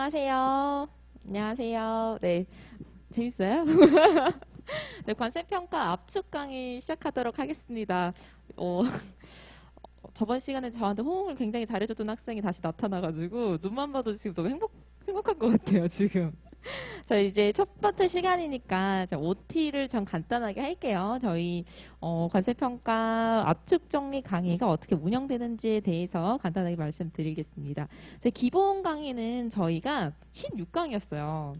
안녕하세요. 안녕하세요. 네, 재밌어요? 네, 관세평가 압축 강의 시작하도록 하겠습니다. 어, 저번 시간에 저한테 호응을 굉장히 잘해줬던 학생이 다시 나타나가지고 눈만 봐도 지금 너무 행복한 것 같아요, 지금. 자, 이제 첫 번째 시간이니까 OT를 좀 간단하게 할게요. 저희 관세평가 압축 정리 강의가 어떻게 운영되는지에 대해서 간단하게 말씀드리겠습니다. 제 기본 강의는 저희가 16강이었어요.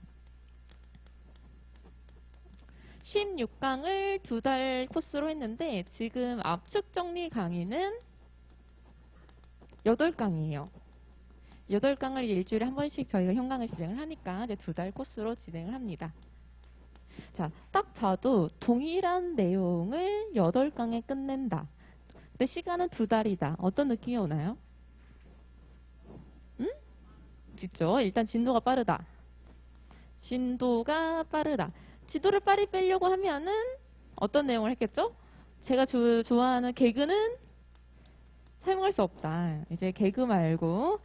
16강을 2달 코스로 했는데 지금 압축 정리 강의는 8강이에요. 8강을 일주일에 한 번씩 저희가 현강을 진행을 하니까 이제 2달 코스로 진행을 합니다. 자, 딱 봐도 동일한 내용을 8강에 끝낸다. 근데 시간은 2달이다. 어떤 느낌이 오나요? 응? 그죠? 일단 진도가 빠르다. 진도가 빠르다. 지도를 빨리 빼려고 하면은 어떤 내용을 했겠죠? 제가 좋아하는 개그는 사용할 수 없다. 이제 개그 말고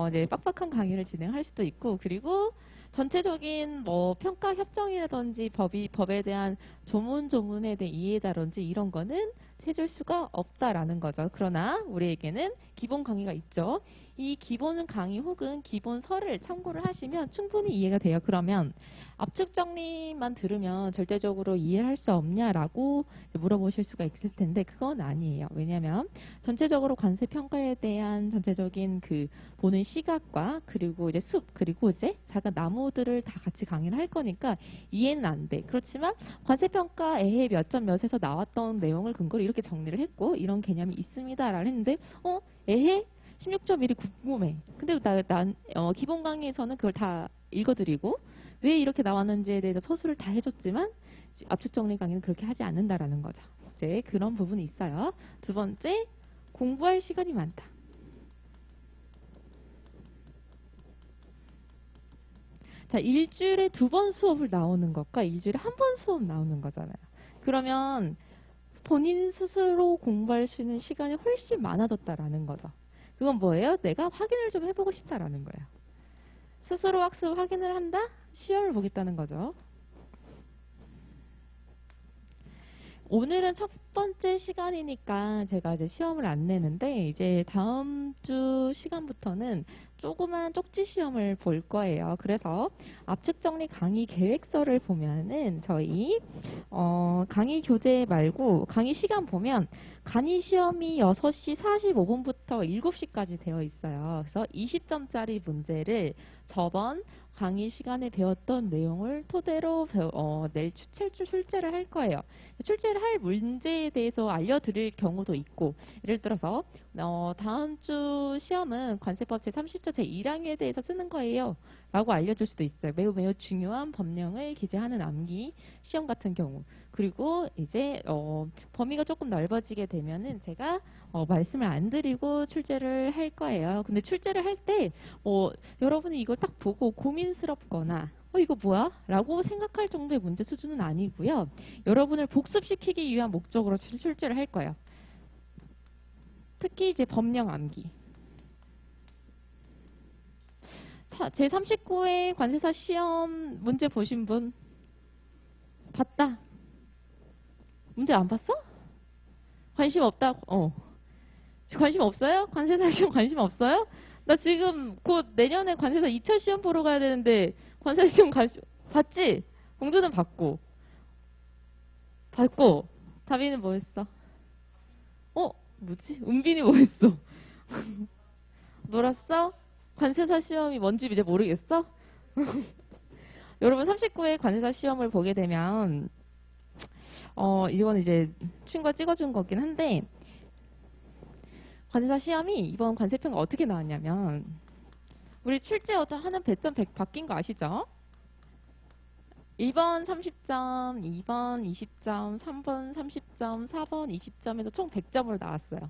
이제 빡빡한 강의를 진행할 수도 있고, 그리고 전체적인 뭐 평가 협정이라든지 법에 대한 조문에 대한 이해다든지 이런 거는 세줄 수가 없다라는 거죠. 그러나 우리에게는 기본 강의가 있죠. 이 기본 강의 혹은 기본서를 참고를 하시면 충분히 이해가 돼요. 그러면 압축 정리만 들으면 절대적으로 이해할 수 없냐라고 물어보실 수가 있을 텐데 그건 아니에요. 왜냐하면 전체적으로 관세 평가에 대한 전체적인 그 보는 시각과 그리고 이제 숲 그리고 이제 작은 나무들을 다 같이 강의를 할 거니까 이해는 안 돼. 그렇지만 관세 평가에 몇 점 몇에서 나왔던 내용을 근거로 이렇게 정리를 했고 이런 개념이 있습니다라고 했는데 에헤 16점 1이 궁금해. 근데 난 기본 강의에서는 그걸 다 읽어드리고 왜 이렇게 나왔는지에 대해서 서술을 다 해줬지만 압축 정리 강의는 그렇게 하지 않는다라는 거죠. 이제 그런 부분이 있어요. 두 번째, 공부할 시간이 많다. 자, 일주일에 2번 수업을 나오는 것과 일주일에 한 번 수업 나오는 거잖아요. 그러면 본인 스스로 공부할 수 있는 시간이 훨씬 많아졌다라는 거죠. 그건 뭐예요? 내가 확인을 좀 해보고 싶다라는 거예요. 스스로 학습 확인을 한다? 시험을 보겠다는 거죠. 오늘은 첫 번째 시간이니까 제가 이제 시험을 안 내는데 이제 다음 주 시간부터는 조그만 쪽지 시험을 볼 거예요. 그래서 압축 정리 강의 계획서를 보면은 저희 강의 교재 말고 강의 시간 보면 강의 시험이 6시 45분부터 7시까지 되어 있어요. 그래서 20점짜리 문제를 저번 강의 시간에 배웠던 내용을 토대로 내일 출제를 할 거예요. 출제를 할 문제에 대해서 알려드릴 경우도 있고, 예를 들어서 다음 주 시험은 관세법 제30조 제1항에 대해서 쓰는 거예요 라고 알려줄 수도 있어요. 매우 중요한 법령을 기재하는 암기 시험 같은 경우. 그리고 이제 범위가 조금 넓어지게 되면은 제가 말씀을 안 드리고 출제를 할 거예요. 근데 출제를 할 때 여러분이 이걸 딱 보고 고민스럽거나 이거 뭐야? 라고 생각할 정도의 문제 수준은 아니고요. 여러분을 복습시키기 위한 목적으로 출제를 할 거예요. 특히 이제 법령 암기. 자, 제39회 관세사 시험 문제 보신 분? 봤다. 문제 안 봤어? 관심 없다. 관심 없어요? 관세사 시험 관심 없어요? 나 지금 곧 내년에 관세사 2차 시험 보러 가야 되는데 관세사 시험 봤지? 공주는 봤고 다비는 뭐 했어? 뭐지? 은빈이 뭐 했어? 놀았어? 관세사 시험이 뭔지 이제 모르겠어? 여러분 39회 관세사 시험을 보게 되면 이건 이제 친구가 찍어준 거긴 한데 관세사 시험이 이번 관세평가 어떻게 나왔냐면 우리 출제 하는 배점 100 바뀐 거 아시죠? 1번 30점, 2번 20점, 3번 30점, 4번 20점에서 총 100점으로 나왔어요.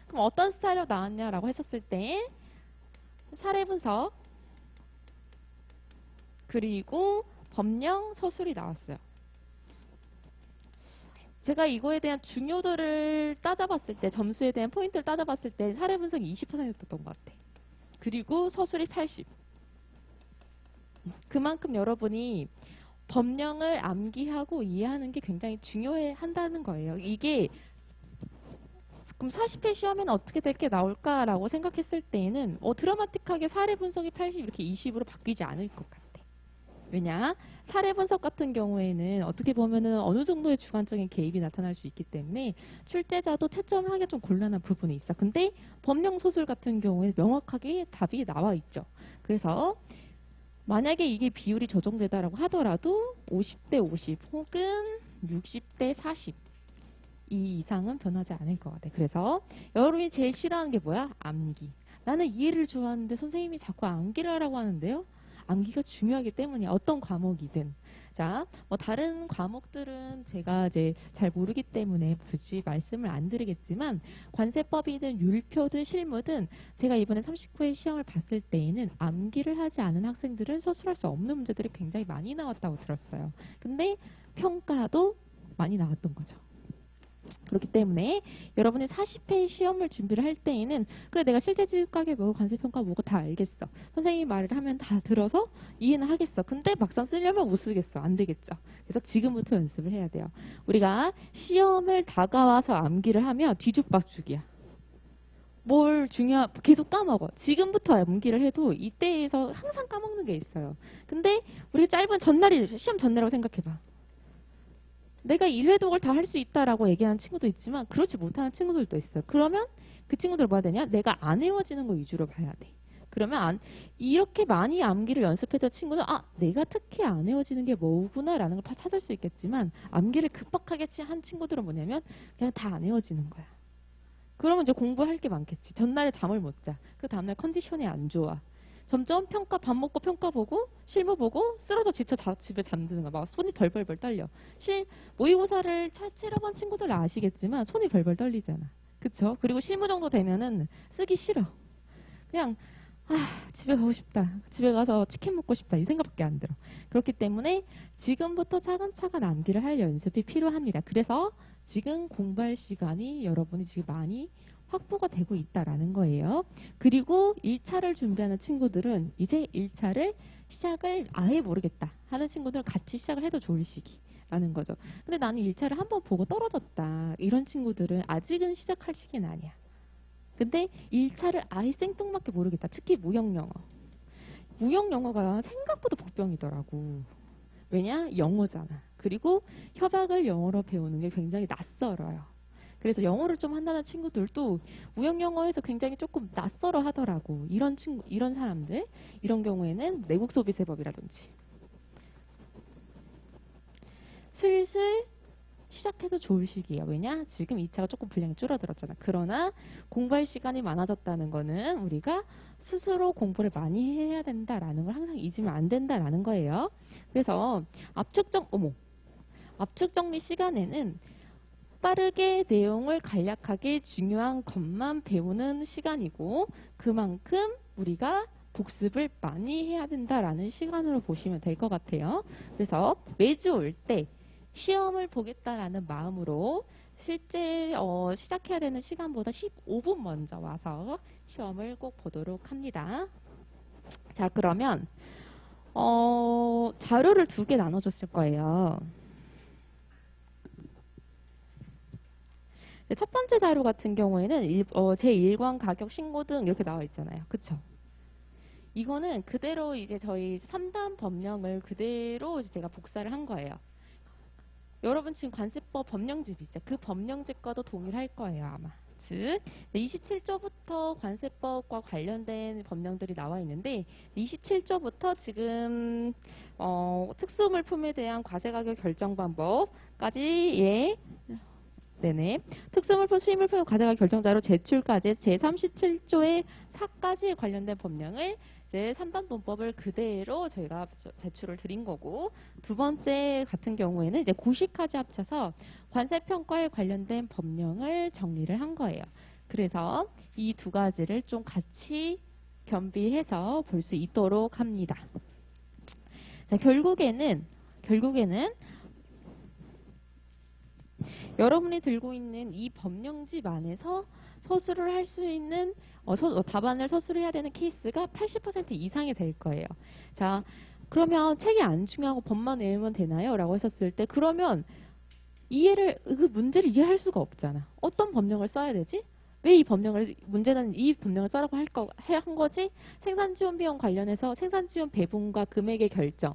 그럼 어떤 스타일로 나왔냐라고 했었을 때 사례 분석 그리고 법령 서술이 나왔어요. 제가 이거에 대한 중요도를 따져봤을 때 점수에 대한 포인트를 따져봤을 때 사례 분석이 20%였던 것 같아. 그리고 서술이 80. 그만큼 여러분이 법령을 암기하고 이해하는 게 굉장히 중요한다는 거예요. 이게 그럼 40회 시험에는 어떻게 될 게 나올까라고 생각했을 때에는 드라마틱하게 사례 분석이 80 이렇게 20으로 바뀌지 않을 것 같아. 왜냐? 사례 분석 같은 경우에는 어떻게 보면은 어느 정도의 주관적인 개입이 나타날 수 있기 때문에 출제자도 채점을 하기가 좀 곤란한 부분이 있어. 근데 법령 소술 같은 경우에 명확하게 답이 나와 있죠. 그래서 만약에 이게 비율이 조정되다라고 하더라도 50대 50 혹은 60대 40 이 이상은 변하지 않을 것 같아. 그래서 여러분이 제일 싫어하는 게 뭐야? 암기. 나는 이해를 좋아하는데 선생님이 자꾸 암기를 하라고 하는데요. 암기가 중요하기 때문이야. 어떤 과목이든. 자, 뭐 다른 과목들은 제가 이제 잘 모르기 때문에 굳이 말씀을 안 드리겠지만 관세법이든 율표든 실무든 제가 이번에 39회 시험을 봤을 때에는 암기를 하지 않은 학생들은 서술할 수 없는 문제들이 굉장히 많이 나왔다고 들었어요. 근데 평가도 많이 나왔던 거죠. 그렇기 때문에 여러분이 40회 시험을 준비를 할 때에는 그래 내가 실제지가계 뭐고 관세평가 뭐고 다 알겠어. 선생님이 말을 하면 다 들어서 이해는 하겠어. 근데 막상 쓰려면 못 쓰겠어. 안 되겠죠. 그래서 지금부터 연습을 해야 돼요. 우리가 시험을 다가와서 암기를 하면 뒤죽박죽이야. 뭘 계속 까먹어. 지금부터 암기를 해도 이때에서 항상 까먹는 게 있어요. 근데 우리가 짧은 전날이 시험 전날이라고 생각해봐. 내가 1회독을 다 할 수 있다라고 얘기하는 친구도 있지만 그렇지 못하는 친구들도 있어요. 그러면 그 친구들 뭐 해야 되냐? 내가 안 외워지는 거 위주로 봐야 돼. 그러면 이렇게 많이 암기를 연습했던 친구는 내가 특히 안 외워지는 게 뭐구나 라는 걸 찾을 수 있겠지만 암기를 급박하게 한 친구들은 뭐냐면 그냥 다 안 외워지는 거야. 그러면 이제 공부할 게 많겠지. 전날에 잠을 못 자. 그 다음날 컨디션이 안 좋아. 점점 밥 먹고 평가 보고 실무 보고 쓰러져 지쳐 집에 잠드는 거야. 막 손이 벌벌벌 떨려. 모의고사를 치러본 친구들 아시겠지만 손이 벌벌 떨리잖아. 그쵸? 그리고 실무 정도 되면은 쓰기 싫어. 그냥 집에 가고 싶다. 집에 가서 치킨 먹고 싶다. 이 생각밖에 안 들어. 그렇기 때문에 지금부터 차근차근 암기를 할 연습이 필요합니다. 그래서 지금 공부할 시간이 여러분이 지금 많이 확보가 되고 있다라는 거예요. 그리고 1차를 준비하는 친구들은 이제 1차를 시작을 아예 모르겠다 하는 친구들은 같이 시작을 해도 좋을 시기라는 거죠. 근데 나는 1차를 한번 보고 떨어졌다. 이런 친구들은 아직은 시작할 시기는 아니야. 근데 1차를 아예 생뚱맞게 모르겠다. 특히 무형영어. 무형영어가 생각보다 복병이더라고. 왜냐? 영어잖아. 그리고 협약을 영어로 배우는 게 굉장히 낯설어요. 그래서 영어를 좀 한다는 친구들도 무형영어에서 굉장히 조금 낯설어 하더라고. 이런 사람들, 이런 경우에는 내국 소비세법이라든지. 슬슬 시작해도 좋을 시기예요. 왜냐? 지금 2차가 조금 분량이 줄어들었잖아. 그러나 공부할 시간이 많아졌다는 거는 우리가 스스로 공부를 많이 해야 된다라는 걸 항상 잊으면 안 된다라는 거예요. 그래서 압축 정리 시간에는 빠르게 내용을 간략하게 중요한 것만 배우는 시간이고 그만큼 우리가 복습을 많이 해야 된다라는 시간으로 보시면 될 것 같아요. 그래서 매주 올 때 시험을 보겠다라는 마음으로 실제 시작해야 되는 시간보다 15분 먼저 와서 시험을 꼭 보도록 합니다. 자, 그러면 자료를 2개 나눠줬을 거예요. 첫 번째 자료 같은 경우에는 제1관 가격 신고 등 이렇게 나와 있잖아요. 그쵸? 이거는 그대로 이제 저희 3단 법령을 그대로 제가 복사를 한 거예요. 여러분 지금 관세법 법령집 있죠? 그 법령집과도 동일할 거예요, 아마. 즉, 27조부터 관세법과 관련된 법령들이 나와 있는데 27조부터 지금 특수물품에 대한 과세가격 결정 방법까지 네네. 특수물품, 수입물품 과세가 결정자로 제출까지 제37조의 4까지 관련된 법령을 이제 3단 논법을 그대로 저희가 제출을 드린 거고 두 번째 같은 경우에는 이제 고시까지 합쳐서 관세평가에 관련된 법령을 정리를 한 거예요. 그래서 이 2가지를 좀 같이 겸비해서 볼 수 있도록 합니다. 자, 결국에는 여러분이 들고 있는 이 법령집 안에서 서술을 할 수 있는 답안을 서술해야 되는 케이스가 80% 이상이 될 거예요. 자, 그러면 책이 안 중요하고 법만 외우면 되나요? 라고 했었을 때 그러면 그 문제를 이해할 수가 없잖아. 어떤 법령을 써야 되지? 왜 이 법령을, 문제는 이 법령을 써라고 한 거지? 생산지원 비용 관련해서 생산지원 배분과 금액의 결정.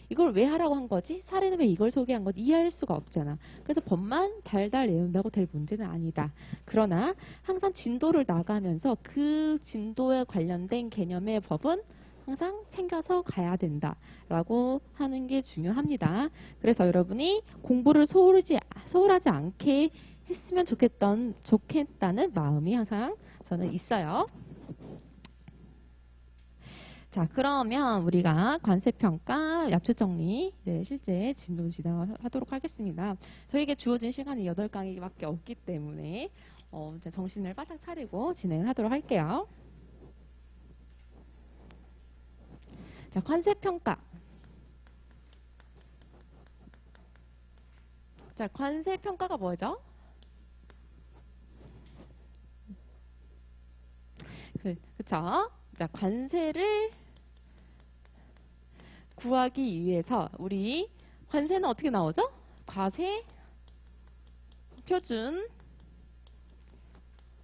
이걸 왜 하라고 한 거지? 사례는 왜 이걸 소개한 거지? 이해할 수가 없잖아. 그래서 법만 달달 외운다고 될 문제는 아니다. 그러나 항상 진도를 나가면서 그 진도에 관련된 개념의 법은 항상 챙겨서 가야 된다라고 하는 게 중요합니다. 그래서 여러분이 공부를 소홀하지 않게 했으면 좋겠다는 마음이 항상 저는 있어요. 자, 그러면 우리가 관세평가, 약초정리 이제 실제 진도 진행하도록 하겠습니다. 저에게 주어진 시간이 8강밖에 없기 때문에 이제 정신을 바짝 차리고 진행을 하도록 할게요. 자, 관세평가. 자, 관세평가가 뭐죠? 그쵸? 자, 관세를 구하기 위해서 우리 관세는 어떻게 나오죠? 과세 표준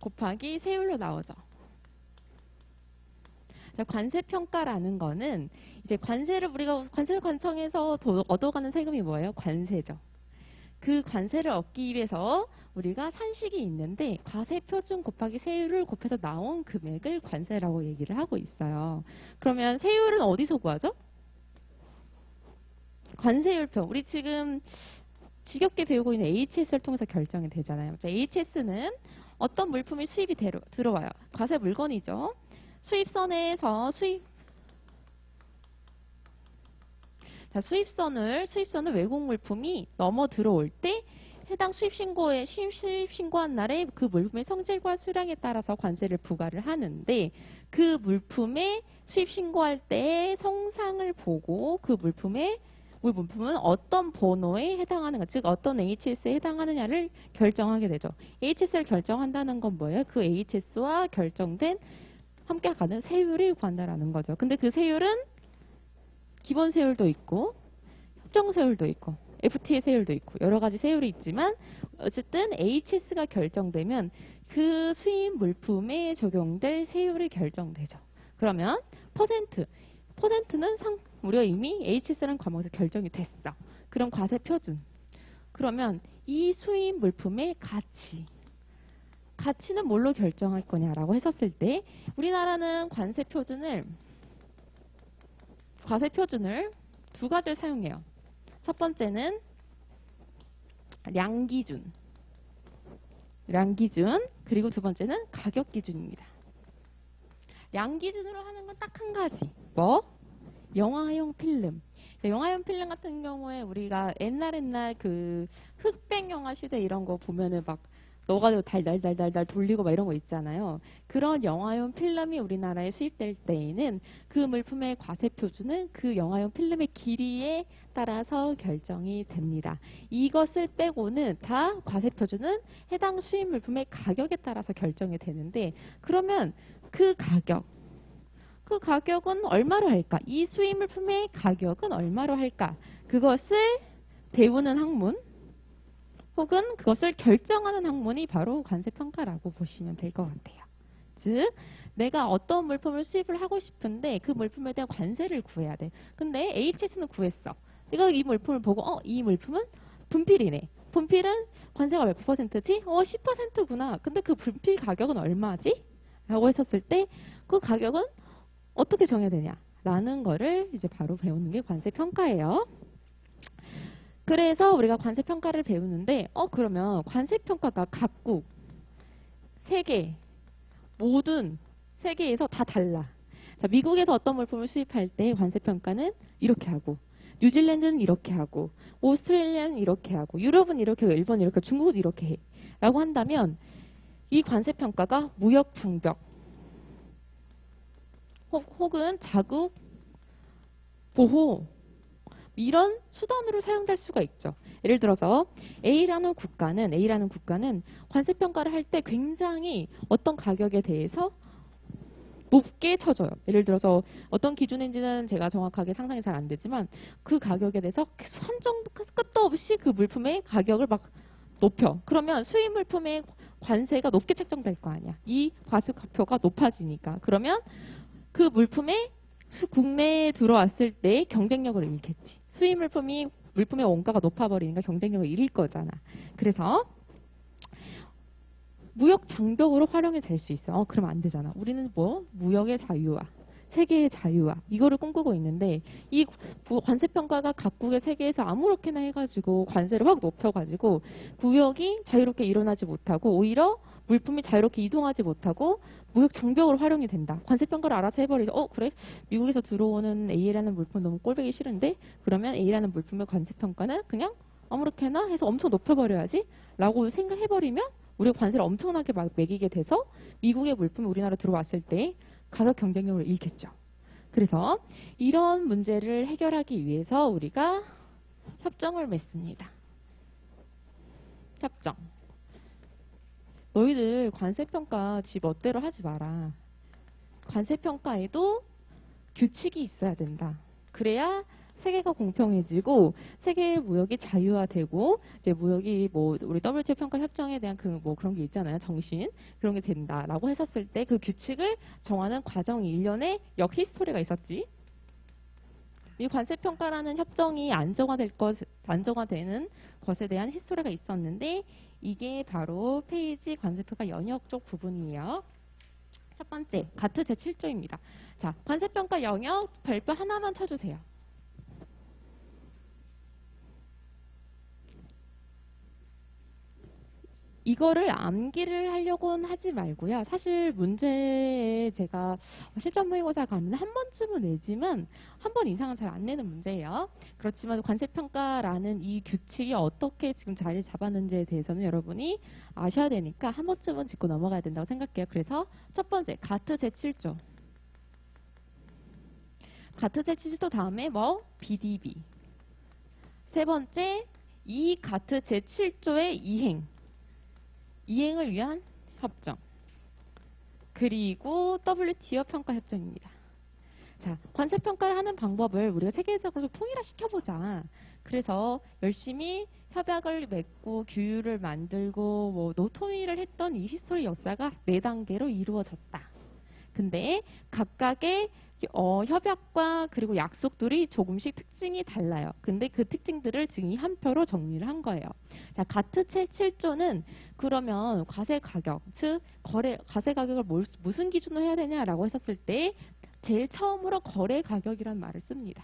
곱하기 세율로 나오죠. 자, 관세평가라는 거는 이제 관세를 우리가 관세관청에서 얻어가는 세금이 뭐예요? 관세죠. 그 관세를 얻기 위해서 우리가 산식이 있는데 과세표준 곱하기 세율을 곱해서 나온 금액을 관세라고 얘기를 하고 있어요. 그러면 세율은 어디서 구하죠? 관세율표. 우리 지금 지겹게 배우고 있는 HS를 통해서 결정이 되잖아요. 자, HS는 어떤 물품이 수입이 들어와요. 과세 물건이죠. 수입선에서 수입선을 외국 물품이 넘어 들어올 때 해당 수입신고한 날에 그 물품의 성질과 수량에 따라서 관세를 부과를 하는데 그 물품의 수입신고할 때의 성상을 보고 그 물품은 어떤 번호에 해당하는가, 즉 어떤 HS에 해당하느냐를 결정하게 되죠. HS를 결정한다는 건 뭐예요? 그 HS와 결정된 함께 가는 세율을 구한다라는 거죠. 근데 그 세율은 기본 세율도 있고 협정 세율도 있고 FTA 세율도 있고 여러 가지 세율이 있지만 어쨌든 HS가 결정되면 그 수입 물품에 적용될 세율이 결정되죠. 그러면 퍼센트는 우리가 이미 HS라는 과목에서 결정이 됐어. 그럼 과세 표준. 그러면 이 수입 물품의 가치는 뭘로 결정할 거냐라고 했었을 때 우리나라는 과세 표준을 두 가지를 사용해요. 첫 번째는 량기준, 그리고 두 번째는 가격기준입니다. 량기준으로 하는 건 딱 한 가지. 뭐? 영화용 필름. 영화용 필름 같은 경우에 우리가 옛날 그 흑백 영화 시대 이런 거 보면은 막 넣어가지고 달달 돌리고 막 이런 거 있잖아요. 그런 영화용 필름이 우리나라에 수입될 때에는 그 물품의 과세 표준은 그 영화용 필름의 길이에 따라서 결정이 됩니다. 이것을 빼고는 다 과세 표준은 해당 수입 물품의 가격에 따라서 결정이 되는데 그러면 그 가격은 얼마로 할까? 이 수입 물품의 가격은 얼마로 할까? 그것을 배우는 학문 혹은 그것을 결정하는 학문이 바로 관세평가라고 보시면 될 것 같아요. 즉 내가 어떤 물품을 수입을 하고 싶은데 그 물품에 대한 관세를 구해야 돼. 근데 HS는 구했어. 내가 이 물품을 보고 이 물품은 분필이네. 분필은 관세가 몇 %지? 10%구나. 근데 그 분필 가격은 얼마지? 라고 했었을 때 그 가격은 어떻게 정해야 되냐? 라는 거를 이제 바로 배우는 게 관세평가예요. 그래서 우리가 관세평가를 배우는데 그러면 관세평가가 각국 모든 세계에서 다 달라. 자, 미국에서 어떤 물품을 수입할 때 관세평가는 이렇게 하고 뉴질랜드는 이렇게 하고 오스트레일리아는 이렇게 하고 유럽은 이렇게 하고 일본은 이렇게 하고 중국은 이렇게 해 라고 한다면 이 관세평가가 무역장벽 혹은 자국 보호 이런 수단으로 사용될 수가 있죠. 예를 들어서 A라는 국가는 관세평가를 할 때 굉장히 어떤 가격에 대해서 높게 쳐줘요. 예를 들어서 어떤 기준인지는 제가 정확하게 상상이 잘 안 되지만 그 가격에 대해서 한정 끝도 없이 그 물품의 가격을 막 높여. 그러면 수입 물품의 관세가 높게 책정될 거 아니야. 이 과세가표가 높아지니까. 그러면 그 물품의 국내에 들어왔을 때 경쟁력을 잃겠지. 수입 물품의 원가가 높아버리니까 경쟁력을 잃을 거잖아. 그래서 무역 장벽으로 활용이 될 수 있어. 그럼 안 되잖아. 우리는 뭐 무역의 자유화, 세계의 자유화 이거를 꿈꾸고 있는데 이 관세 평가가 각국의 세계에서 아무렇게나 해가지고 관세를 확 높여가지고 무역이 자유롭게 일어나지 못하고 오히려 물품이 자유롭게 이동하지 못하고 무역 장벽으로 활용이 된다. 관세 평가를 알아서 해버리죠. 그래? 미국에서 들어오는 A라는 물품 너무 꼴보기 싫은데 그러면 A라는 물품의 관세 평가는 그냥 아무렇게나 해서 엄청 높여버려야지 라고 생각해버리면 우리가 관세를 엄청나게 막 매기게 돼서 미국의 물품이 우리나라 들어왔을 때 가격 경쟁력을 잃겠죠. 그래서 이런 문제를 해결하기 위해서 우리가 협정을 맺습니다. 협정. 너희들 관세평가 지 멋대로 하지 마라. 관세평가에도 규칙이 있어야 된다. 그래야 세계가 공평해지고 세계의 무역이 자유화되고 이제 무역이 뭐 우리 WTO 평가 협정에 대한 그 뭐 그런 게 있잖아요. 정신 그런 게 된다라고 했었을 때 그 규칙을 정하는 과정 일련의 역 히스토리가 있었지. 이 관세평가라는 협정이 안정화되는 것에 대한 히스토리가 있었는데 이게 바로 페이지 관세평가 영역 쪽 부분이에요. 첫 번째, 가트 제7조입니다. 자, 관세평가 영역 별표 하나만 쳐주세요. 이거를 암기를 하려고는 하지 말고요. 사실 문제에 제가 실전 모의고사 가면 한 번쯤은 내지만 한 번 이상은 잘 안 내는 문제예요. 그렇지만 관세평가라는 이 규칙이 어떻게 지금 자리 잡았는지에 대해서는 여러분이 아셔야 되니까 한 번쯤은 짚고 넘어가야 된다고 생각해요. 그래서 첫 번째, 가트 제7조. 가트 제7조 다음에 뭐? BDB. 세 번째, 이 가트 제7조의 이행을 위한 협정. 그리고 WTO 평가 협정입니다. 자, 관세 평가를 하는 방법을 우리가 세계적으로 통일화 시켜보자. 그래서 열심히 협약을 맺고 규율을 만들고 뭐 노통일을 했던 이 히스토리 역사가 4단계로 이루어졌다. 근데 각각의 협약과 그리고 약속들이 조금씩 특징이 달라요. 근데 그 특징들을 지금 이 한 표로 정리를 한 거예요. 자, 가트 7조는 그러면 과세 가격, 즉 과세 가격을 무슨 기준으로 해야 되냐라고 했었을 때 제일 처음으로 거래 가격이란 말을 씁니다.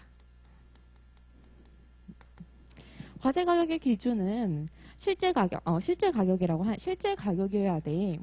과세 가격의 기준은 실제 가격이어야 돼.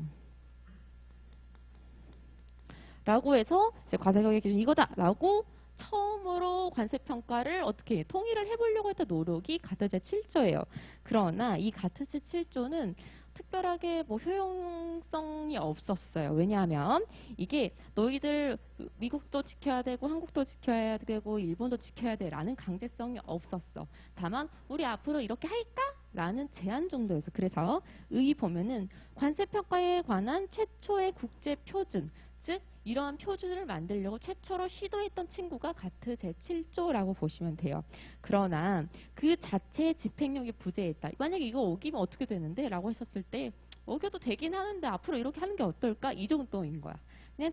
라고 해서 이제 과세 가격 기준 이거다라고 처음으로 관세 평가를 어떻게 통일을 해보려고 했던 노력이 가트 제7조예요. 그러나 이 가트 제7조는 특별하게 뭐 효용성이 없었어요. 왜냐하면 이게 너희들 미국도 지켜야 되고 한국도 지켜야 되고 일본도 지켜야 돼라는 강제성이 없었어. 다만 우리 앞으로 이렇게 할까? 라는 제안 정도였어. 그래서 의 보면은 관세 평가에 관한 최초의 국제 표준, 즉 이러한 표준을 만들려고 최초로 시도했던 친구가 가트 제7조라고 보시면 돼요. 그러나 그 자체의 집행력이 부재했다. 만약에 이거 어기면 어떻게 되는데? 라고 했었을 때 어겨도 되긴 하는데 앞으로 이렇게 하는 게 어떨까? 이 정도인 거야. 그냥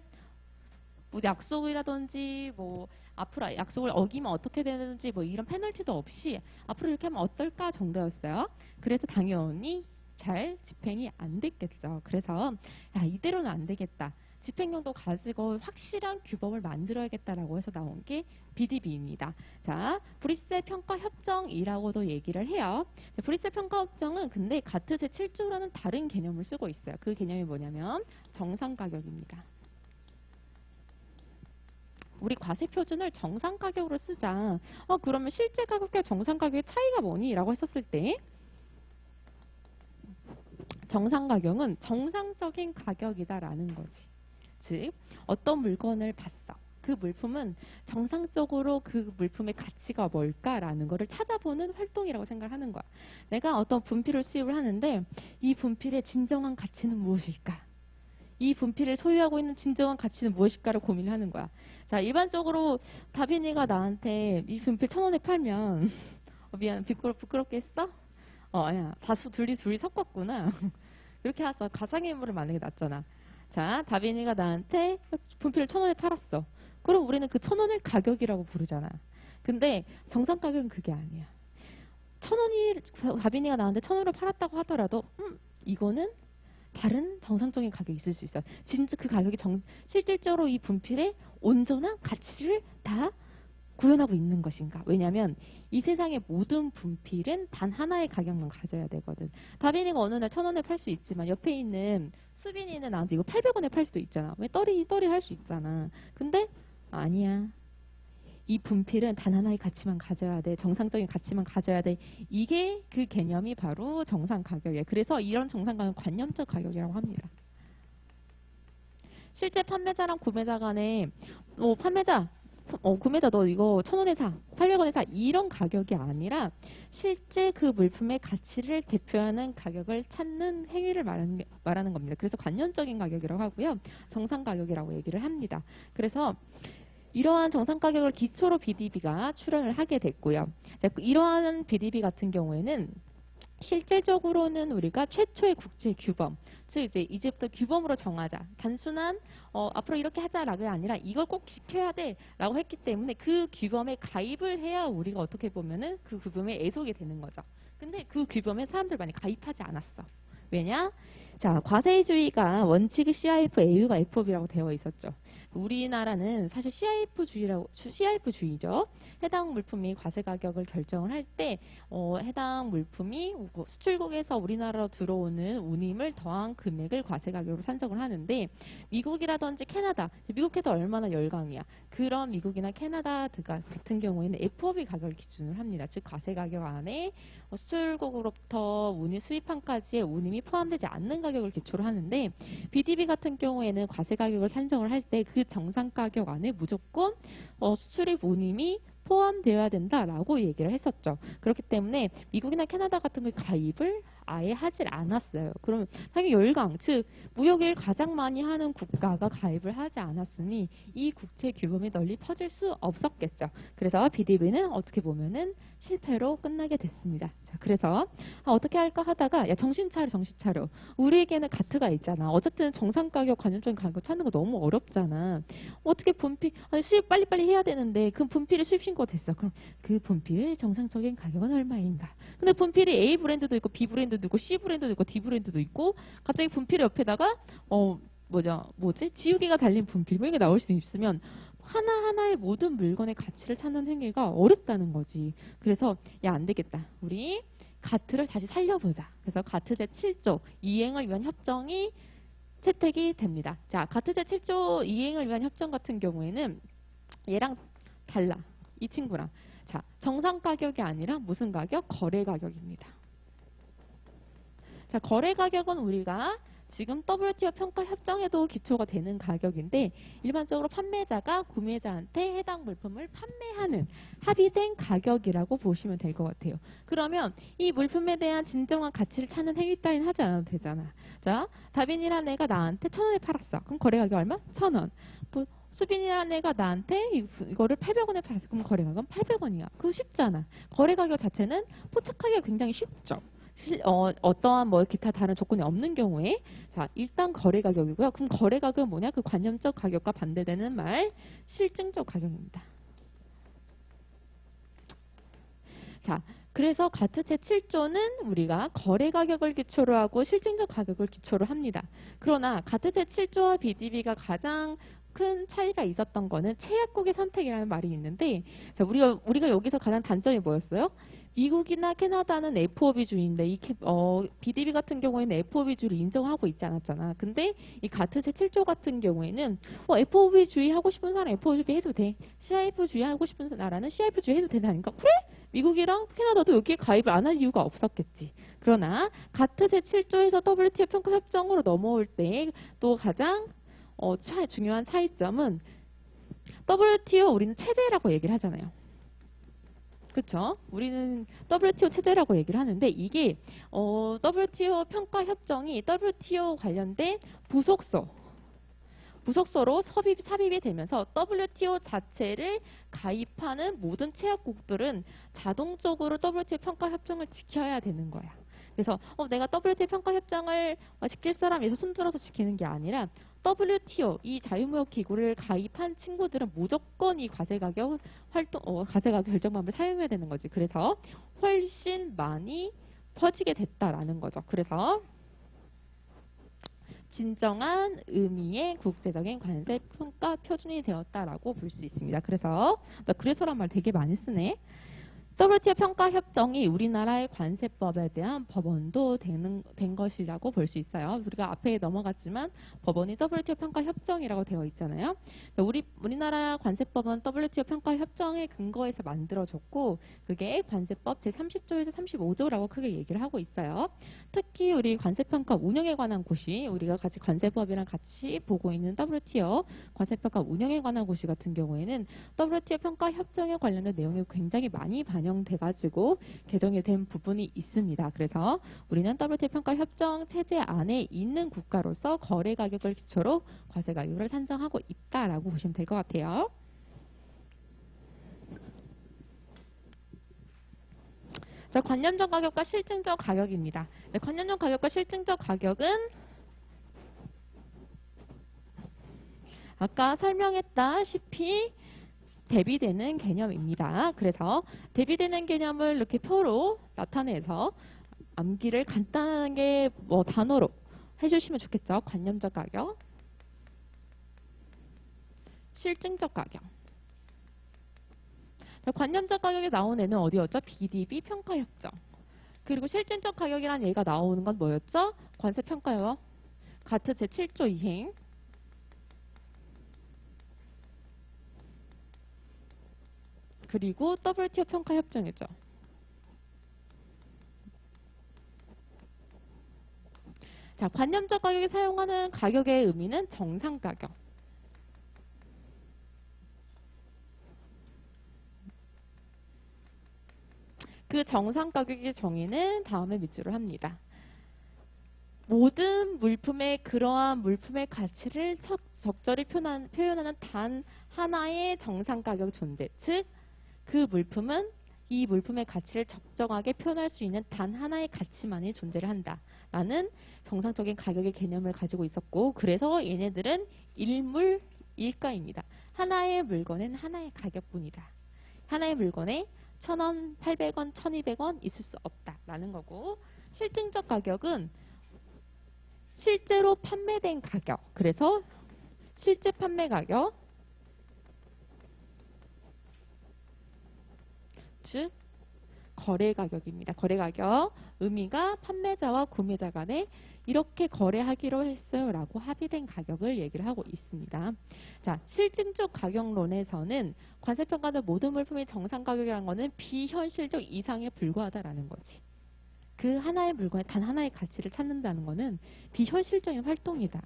뭐 약속이라든지 뭐 앞으로 약속을 어기면 어떻게 되는지 뭐 이런 페널티도 없이 앞으로 이렇게 하면 어떨까 정도였어요. 그래서 당연히 잘 집행이 안 됐겠죠. 그래서 야, 이대로는 안 되겠다. 집행력도 가지고 확실한 규범을 만들어야겠다라고 해서 나온 게 BDB입니다. 자, 브뤼셀 평가 협정이라고도 얘기를 해요. 자, 브뤼셀 평가 협정은 근데 가트 제7조라는 다른 개념을 쓰고 있어요. 그 개념이 뭐냐면 정상 가격입니다. 우리 과세 표준을 정상 가격으로 쓰자. 그러면 실제 가격과 정상 가격의 차이가 뭐니? 라고 했었을 때 정상 가격은 정상적인 가격이다라는 거지. 즉 어떤 물건을 봤어. 그 물품은 정상적으로 그 물품의 가치가 뭘까라는 거를 찾아보는 활동이라고 생각을 하는 거야. 내가 어떤 분필을 수입을 하는데 이 분필의 진정한 가치는 무엇일까? 이 분필을 소유하고 있는 진정한 가치는 무엇일까를 고민을 하는 거야. 자, 일반적으로 다빈이가 나한테 이 분필 1,000원에 팔면 미안, 부끄럽게 했어? 아니야. 다수 둘이 섞었구나. 그렇게 하자. 가상의 인물을 만드는 게 낫잖아. 자, 다빈이가 나한테 분필을 1,000원에 팔았어. 그럼 우리는 그 1,000원을 가격이라고 부르잖아. 근데 정상 가격은 그게 아니야. 1,000원이, 다빈이가 나한테 1,000원을 팔았다고 하더라도, 이거는 다른 정상적인 가격이 있을 수 있어요. 진짜 그 가격이 실질적으로 이 분필의 온전한 가치를 다 구현하고 있는 것인가? 왜냐하면 이 세상의 모든 분필은 단 하나의 가격만 가져야 되거든. 다빈이가 어느 날 1,000원에 팔 수 있지만 옆에 있는 수빈이는 나한테 이거 800원에 팔 수도 있잖아. 왜 떨이 할 수 있잖아. 근데 아니야. 이 분필은 단 하나의 가치만 가져야 돼. 정상적인 가치만 가져야 돼. 이게 그 개념이 바로 정상 가격이에요. 그래서 이런 정상 가격은 관념적 가격이라고 합니다. 실제 판매자랑 구매자 간에 구매자 너 이거 1,000원에 사, 800원에 사 이런 가격이 아니라 실제 그 물품의 가치를 대표하는 가격을 찾는 행위를 말하는 겁니다. 그래서 관념적인 가격이라고 하고요. 정상 가격이라고 얘기를 합니다. 그래서 이러한 정상 가격을 기초로 BDB가 출현을 하게 됐고요. 자, 이러한 BDB 같은 경우에는 실질적으로는 우리가 최초의 국제 규범, 즉 이제부터 규범으로 정하자. 단순한 앞으로 이렇게 하자라가 아니라 이걸 꼭 지켜야 돼라고 했기 때문에 그 규범에 가입을 해야 우리가 어떻게 보면은 그 규범에 애속이 되는 거죠. 근데 그 규범에 사람들 많이 가입하지 않았어. 왜냐? 자, 과세주의가 원칙이 CIF, AU가 FOB라고 되어 있었죠. 우리나라는 사실 CIF주의죠. 해당 물품이 과세 가격을 결정을 할 때 해당 물품이 수출국에서 우리나라로 들어오는 운임을 더한 금액을 과세 가격으로 산정을 하는데 미국이라든지 캐나다, 미국에도 얼마나 열강이야. 그런 미국이나 캐나다 같은 경우에는 FOB 가격을 기준으로 합니다. 즉 과세 가격 안에 수출국으로부터 운임 수입한까지의 운임이 포함되지 않는 가격을 기초로 하는데 BDB 같은 경우에는 과세 가격을 산정을 할 때 그 정상 가격 안에 무조건 수출입 운임이 포함되어야 된다라고 얘기를 했었죠. 그렇기 때문에 미국이나 캐나다 같은 걸 가입을 아예 하질 않았어요. 그럼 당연히 열강, 즉 무역을 가장 많이 하는 국가가 가입을 하지 않았으니 이 국제 규범이 널리 퍼질 수 없었겠죠. 그래서 BDB는 어떻게 보면은 실패로 끝나게 됐습니다. 자, 그래서 어떻게 할까 하다가 정신 차려. 우리에게는 가트가 있잖아. 어쨌든 정상 가격, 관념적인 가격 찾는 거 너무 어렵잖아. 어떻게 분필 수입 빨리빨리 해야 되는데 그 분필이 수입 신고가 됐어. 그럼 그 분필의 정상적인 가격은 얼마인가? 근데 분필이 A 브랜드도 있고 B 브랜드도 있고 C 브랜드도 있고 D 브랜드도 있고 갑자기 분필 옆에다가 지우개가 달린 분필 뭐 이게 나올 수 있으면 하나하나의 모든 물건의 가치를 찾는 행위가 어렵다는 거지. 그래서 안 되겠다. 우리 가트를 다시 살려보자. 그래서 가트 제7조 이행을 위한 협정이 채택이 됩니다. 자, 가트 제7조 이행을 위한 협정 같은 경우에는 얘랑 달라. 이 친구랑. 자, 정상 가격이 아니라 무슨 가격? 거래 가격입니다. 자, 거래 가격은 우리가 지금 WTO 평가 협정에도 기초가 되는 가격인데 일반적으로 판매자가 구매자한테 해당 물품을 판매하는 합의된 가격이라고 보시면 될 것 같아요. 그러면 이 물품에 대한 진정한 가치를 찾는 행위 따윈 하지 않아도 되잖아. 자, 다빈이라는 애가 나한테 1,000원에 팔았어. 그럼 거래 가격 얼마? 1,000원. 수빈이라는 애가 나한테 이거를 800원에 팔았어. 그럼 거래 가격은 800원이야. 그거 쉽잖아. 거래 가격 자체는 포착하기가 굉장히 쉽죠. 어떠한 기타 다른 조건이 없는 경우에 자, 일단 거래 가격이고요. 그럼 거래 가격은 뭐냐? 그 관념적 가격과 반대되는 말 실증적 가격입니다. 자, 그래서 가트 제7조는 우리가 거래 가격을 기초로 하고 실증적 가격을 기초로 합니다. 그러나 가트 제7조와 BDB가 가장 큰 차이가 있었던 거는 최약국의 선택이라는 말이 있는데 자, 우리가 여기서 가장 단점이 뭐였어요? 미국이나 캐나다는 FOB주의인데 BDB 같은 경우에는 FOB주의를 인정하고 있지 않았잖아. 근데 이 가트 제7조 같은 경우에는 FOB주의 하고 싶은 사람 FOB주의 해도 돼. CIF주의 하고 싶은 나라는 CIF주의 해도 된다니까. 그래? 미국이랑 캐나다도 여기에 가입을 안 할 이유가 없었겠지. 그러나 가트 제7조에서 WTO 평가 협정으로 넘어올 때 또 가장 중요한 차이점은 WTO 우리는 체제라고 얘기를 하잖아요. 그렇죠? 우리는 WTO 체제라고 얘기를 하는데 이게 WTO 평가 협정이 WTO 관련된 부속서 무속서로 삽입이 되면서 WTO 자체를 가입하는 모든 체약국들은 자동적으로 WTO 평가 협정을 지켜야 되는 거야. 그래서 내가 WTO 평가 협정을 지킬 사람에서 손들어서 지키는 게 아니라 WTO 이 자유무역 기구를 가입한 친구들은 무조건 이 과세가격 과세가격 결정법을 사용해야 되는 거지. 그래서 훨씬 많이 퍼지게 됐다라는 거죠. 그래서 진정한 의미의 국제적인 관세 평가 표준이 되었다라고 볼 수 있습니다. 그래서 나 그래서란 말 되게 많이 쓰네. WTO 평가 협정이 우리나라의 관세법에 대한 법원도 된 것이라고 볼 수 있어요. 우리가 앞에 넘어갔지만 법원이 WTO 평가 협정이라고 되어 있잖아요. 우리나라 관세법은 WTO 평가 협정에 근거해서 만들어졌고 그게 관세법 제30조에서 35조라고 크게 얘기를 하고 있어요. 특히 우리 관세평가 운영에 관한 곳이 우리가 같이 관세법이랑 같이 보고 있는 WTO 관세평가 운영에 관한 곳이 같은 경우에는 WTO 평가 협정에 관련된 내용이 굉장히 많이 반영돼가지고 개정이 된 부분이 있습니다. 그래서 우리는 WTO 평가 협정 체제 안에 있는 국가로서 거래 가격을 기초로 과세 가격을 산정하고 있다라고 보시면 될 것 같아요. 자, 관념적 가격과 실증적 가격입니다. 네, 관념적 가격과 실증적 가격은 아까 설명했다시피 대비되는 개념입니다. 그래서 대비되는 개념을 이렇게 표로 나타내서 암기를 간단하게 단어로 해주시면 좋겠죠. 관념적 가격, 실증적 가격. 관념적 가격이 나온 애는 어디였죠? BDB 평가협정. 그리고 실증적 가격이란 얘가 나오는 건 뭐였죠? 관세평가요. 가트 제7조 이행. 그리고 WTO 평가협정이죠. 자, 관념적 가격이 사용하는 가격의 의미는 정상 가격. 그 정상 가격의 정의는 다음에 밑줄을 합니다. 모든 물품의 그러한 물품의 가치를 적절히 표현하는 단 하나의 정상 가격 존재. 즉, 그 물품은 이 물품의 가치를 적정하게 표현할 수 있는 단 하나의 가치만이 존재를 한다. 라는 정상적인 가격의 개념을 가지고 있었고 그래서 얘네들은 일물 일가입니다. 하나의 물건은 하나의 가격뿐이다. 하나의 물건에 1,000원, 800원, 1,200원 있을 수 없다라는 거고 실증적 가격은 실제로 판매된 가격. 그래서 실제 판매 가격 즉 거래 가격입니다. 거래 가격 의미가 판매자와 구매자 간에 이렇게 거래하기로 했어요 라고 합의된 가격을 얘기를 하고 있습니다. 자, 실증적 가격론에서는 관세평가는 모든 물품의 정상 가격이라는 것은 비현실적 이상에 불과하다라는 거지. 그 하나의 물건에 단 하나의 가치를 찾는다는 것은 비현실적인 활동이다.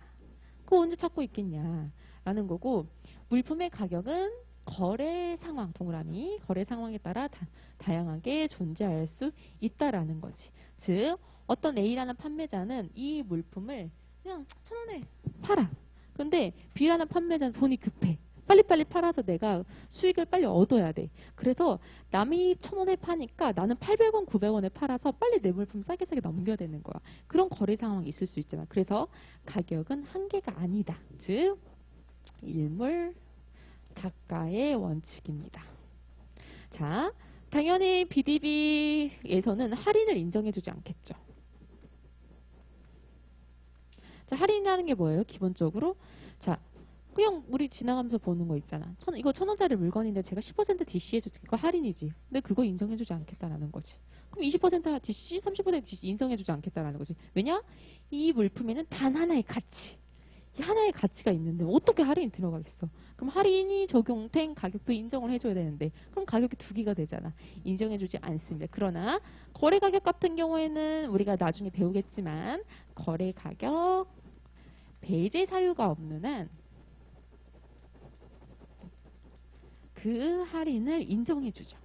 그거 언제 찾고 있겠냐 라는 거고 물품의 가격은 거래 상황, 동그라미, 거래 상황에 따라 다양하게 존재할 수 있다라는 거지. 즉, 어떤 A라는 판매자는 이 물품을 그냥 1,000원에 팔아. 근데 B라는 판매자는 돈이 급해. 빨리빨리 팔아서 내가 수익을 빨리 얻어야 돼. 그래서 남이 1,000원에 파니까 나는 800원, 900원에 팔아서 빨리 내 물품 싸게 넘겨야 되는 거야. 그런 거래 상황이 있을 수 있잖아. 그래서 가격은 한계가 아니다. 즉, 일물 다가의 원칙입니다. 자, 당연히 BDB에서는 할인을 인정해주지 않겠죠. 자, 할인이라는 게 뭐예요? 기본적으로 자, 그냥 우리 지나가면서 보는 거 있잖아. 이거 1,000원짜리 물건인데 제가 10% DC 해줄게. 그거 할인이지. 근데 그거 인정해주지 않겠다라는 거지. 그럼 20% DC, 30% DC 인정해주지 않겠다라는 거지. 왜냐? 이 물품에는 단 하나의 가치. 하나의 가치가 있는데 어떻게 할인이 들어가겠어? 그럼 할인이 적용된 가격도 인정을 해줘야 되는데 그럼 가격이 두 개가 되잖아. 인정해주지 않습니다. 그러나 거래 가격 같은 경우에는 우리가 나중에 배우겠지만 거래 가격 배제 사유가 없는 한 그 할인을 인정해주죠.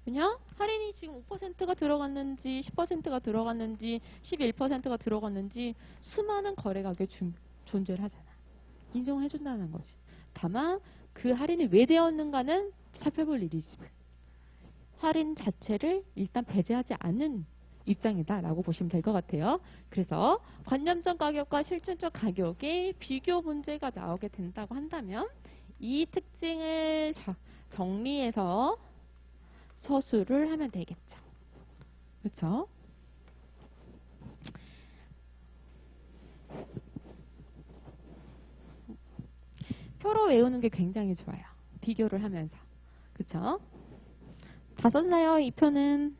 왜냐? 할인이 지금 5%가 들어갔는지 10%가 들어갔는지 11%가 들어갔는지 수많은 거래 가격이 존재를 하잖아. 인정을 해준다는 거지. 다만 그 할인이 왜 되었는가는 살펴볼 일이지. 할인 자체를 일단 배제하지 않는 입장이다라고 보시면 될 것 같아요. 그래서 관념적 가격과 실존적 가격의 비교 문제가 나오게 된다고 한다면 이 특징을 정리해서 서술을 하면 되겠죠. 그렇죠? 표로 외우는 게 굉장히 좋아요. 비교를 하면서. 그렇죠? 다 썼나요? 이 표는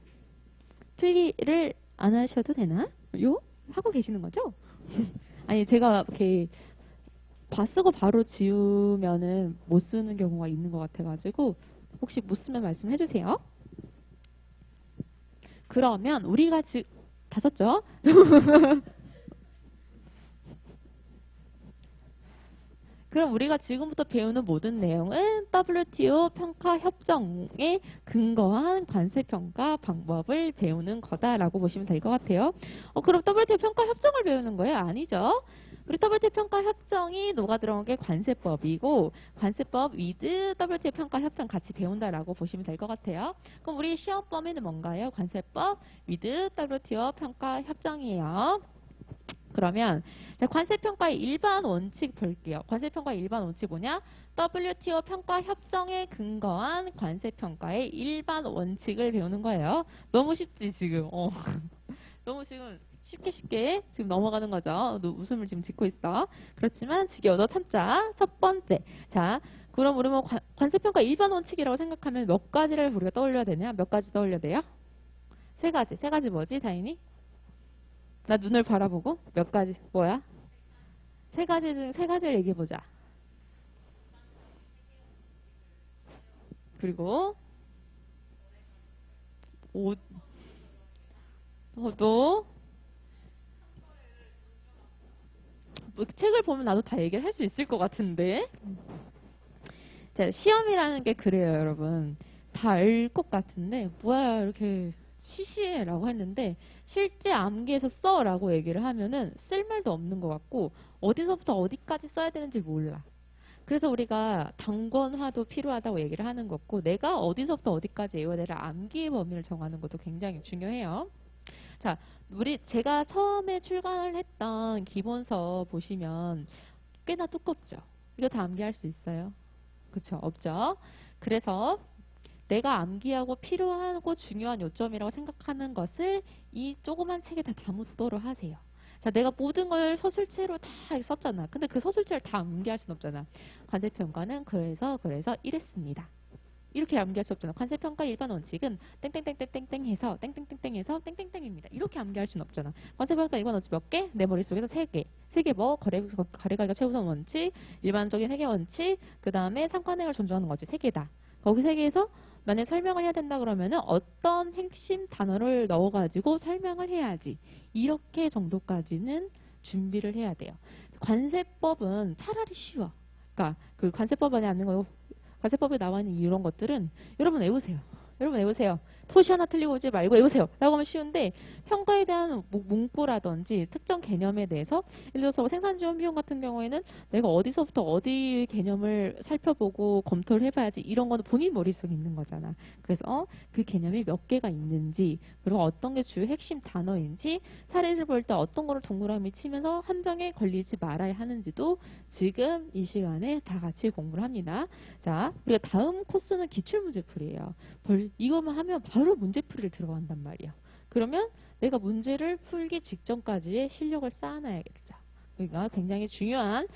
필기를 안 하셔도 되나? 요? 하고 계시는 거죠? 아니 제가 이렇게 쓰고 바로 지우면은 못 쓰는 경우가 있는 것 같아가지고 혹시 못 쓰면 말씀해 주세요. 그러면 우리가 다 썼죠? 그럼 우리가 지금부터 배우는 모든 내용은 WTO 평가 협정에 근거한 관세 평가 방법을 배우는 거다라고 보시면 될 것 같아요. 그럼 WTO 평가 협정을 배우는 거예요? 아니죠. 우리 WTO 평가 협정이 녹아 들어온 게 관세법이고 관세법 with WTO 평가 협정 같이 배운다라고 보시면 될 것 같아요. 그럼 우리 시험 범위는 뭔가요? 관세법 with WTO 평가 협정이에요. 그러면 관세평가의 일반 원칙 볼게요. 관세평가의 일반 원칙 뭐냐? WTO 평가 협정에 근거한 관세평가의 일반 원칙을 배우는 거예요. 너무 쉽지 지금. 너무 지금 쉽게 지금 넘어가는 거죠. 너 웃음을 지금 짓고 있어. 그렇지만 지겨워도 참자. 첫 번째. 자, 그럼 우리 뭐 관세평가 일반 원칙이라고 생각하면 몇 가지를 우리가 떠올려야 되냐? 몇 가지 떠올려야 돼요? 세 가지. 세 가지 뭐지, 다인이? 나 눈을 바라보고 몇 가지 뭐야? 세 가지 중 세 가지를 얘기해 보자. 그리고 옷, 또 뭐 책을 보면 나도 다 얘기를 할 수 있을 것 같은데. 자, 시험이라는 게 그래요, 여러분. 다 알 것 같은데 뭐야 이렇게 시시해라고 했는데 실제 암기해서 써라고 얘기를 하면은 쓸 말도 없는 것 같고 어디서부터 어디까지 써야 되는지 몰라. 그래서 우리가 단권화도 필요하다고 얘기를 하는 거고 내가 어디서부터 어디까지 외워야 되를 암기의 범위를 정하는 것도 굉장히 중요해요. 자, 제가 처음에 출간을 했던 기본서 보시면 꽤나 두껍죠. 이거 다 암기할 수 있어요? 그쵸? 없죠? 그래서 내가 암기하고 필요하고 중요한 요점이라고 생각하는 것을 이 조그만 책에 다 담도록 하세요. 자, 내가 모든 걸 서술체로 다 썼잖아. 근데 그 서술체를 다 암기할 순 없잖아. 관세평가는 그래서 이랬습니다. 이렇게 암기할 수 없잖아. 관세평가 일반 원칙은 땡땡땡땡땡 해서 땡땡땡땡 해서 땡땡땡입니다. 이렇게 암기할 수는 없잖아. 관세평가 일반 원칙 몇 개? 내 머릿속에서 세 개. 세 개 뭐? 거래가격 최우선 원칙, 일반적인 회계 원칙, 그 다음에 상관행을 존중하는 거지. 세 개다. 거기 세 개에서 만약 설명을 해야 된다 그러면은 어떤 핵심 단어를 넣어가지고 설명을 해야지. 이렇게 정도까지는 준비를 해야 돼요. 관세법은 차라리 쉬워. 그러니까 그 관세법 안에 있는 거 관세법에 나와 있는 이런 것들은 여러분 외우세요. 여러분 외우세요. 토시 하나 틀리고 오지 말고 외우세요. 라고 하면 쉬운데 평가에 대한 문구라든지 특정 개념에 대해서 예를 들어서 생산지원 비용 같은 경우에는 내가 어디서부터 어디 개념을 살펴보고 검토를 해봐야지 이런 거는 본인 머릿속에 있는 거잖아. 그래서 그 개념이 몇 개가 있는지 그리고 어떤 게 주요 핵심 단어인지 사례를 볼 때 어떤 거를 동그라미 치면서 함정에 걸리지 말아야 하는지도 지금 이 시간에 다 같이 공부를 합니다. 자, 우리가 다음 코스는 기출문제풀이에요. 이것만 하면 바로 문제풀이를 들어간단 말이야. 그러면 내가 문제를 풀기 직전까지의 실력을 쌓아놔야겠죠. 그러니까 굉장히 중요한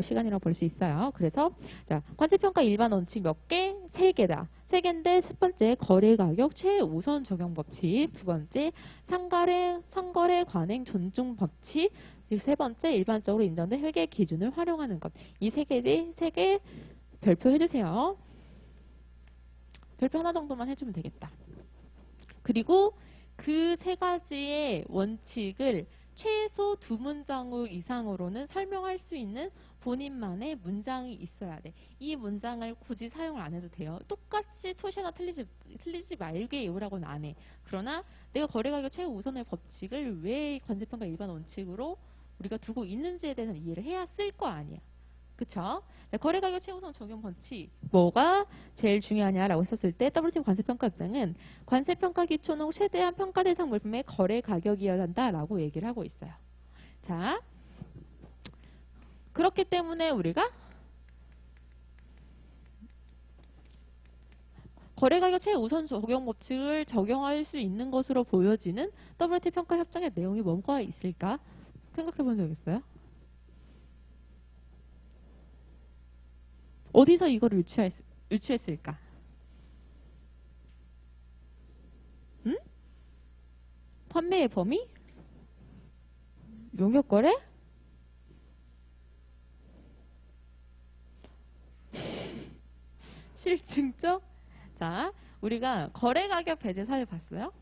시간이라고 볼 수 있어요. 그래서 자, 관세평가 일반 원칙 몇 개? 세 개다. 세 개인데 첫 번째 거래가격 최우선 적용 법칙, 두 번째 상거래 관행 존중 법칙, 세 번째 일반적으로 인정된 회계 기준을 활용하는 것. 이 세 개 별표 해주세요. 별표 하나 정도만 해주면 되겠다. 그리고 그 세 가지의 원칙을 최소 두 문장 이상으로는 설명할 수 있는 본인만의 문장이 있어야 돼. 이 문장을 굳이 사용을 안 해도 돼요. 똑같이 토시나 틀리지 말게 외우라고는 안 해. 그러나 내가 거래가격 최우선의 법칙을 왜 관세평가 일반 원칙으로 우리가 두고 있는지에 대해서 이해를 해야 쓸 거 아니야. 그쵸? 네, 거래가격 최우선 적용 원칙 뭐가 제일 중요하냐라고 했었을 때 WTO 관세평가 입장은 관세평가 기초는 최대한 평가 대상 물품의 거래 가격이어야 한다라고 얘기를 하고 있어요. 자, 그렇기 때문에 우리가 거래가격 최우선 적용 법칙을 적용할 수 있는 것으로 보여지는 WTO 평가 협정의 내용이 뭔가 있을까? 생각해 본 적 있어요? 어디서 이거를 유추했을까? 응? 판매의 범위? 용역거래? 실증적? 자, 우리가 거래가격 배제 사유 봤어요?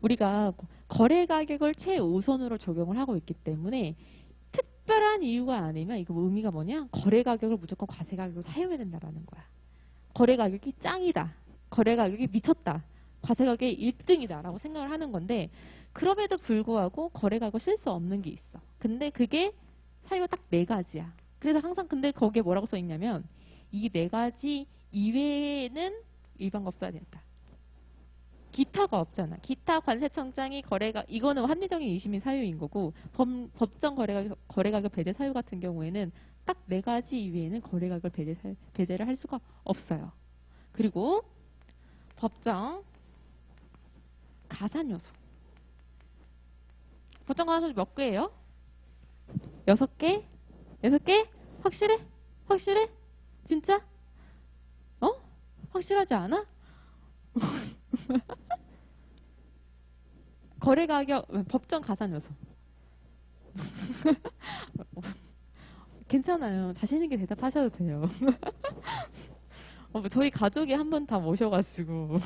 우리가 거래가격을 최우선으로 적용을 하고 있기 때문에 특별한 이유가 아니면 이거 의미가 뭐냐? 거래가격을 무조건 과세가격으로 사용해야 된다라는 거야. 거래가격이 짱이다. 거래가격이 미쳤다. 과세가격이 1등이다 라고 생각을 하는 건데 그럼에도 불구하고 거래가격을 쓸 수 없는 게 있어. 근데 그게 사유가 딱 4가지야. 그래서 항상 근데 거기에 뭐라고 써있냐면 이 4가지 이외에는 일반법 써야 된다. 기타가 없잖아. 기타 관세청장이 거래가 이거는 합리적인 이심인 사유인 거고 법정 거래가격 배제 사유 같은 경우에는 딱 4가지 이외에는 거래가격 배제를 할 수가 없어요. 그리고 법정 가산 요소. 법정 가산 요소 몇 개예요? 6개? 6개? 확실해? 확실해? 진짜? 어? 확실하지 않아? 거래가격, 법정 가산 요소. 괜찮아요. 자신 있게 대답하셔도 돼요. 저희 가족이 한 번 다 모셔가지고.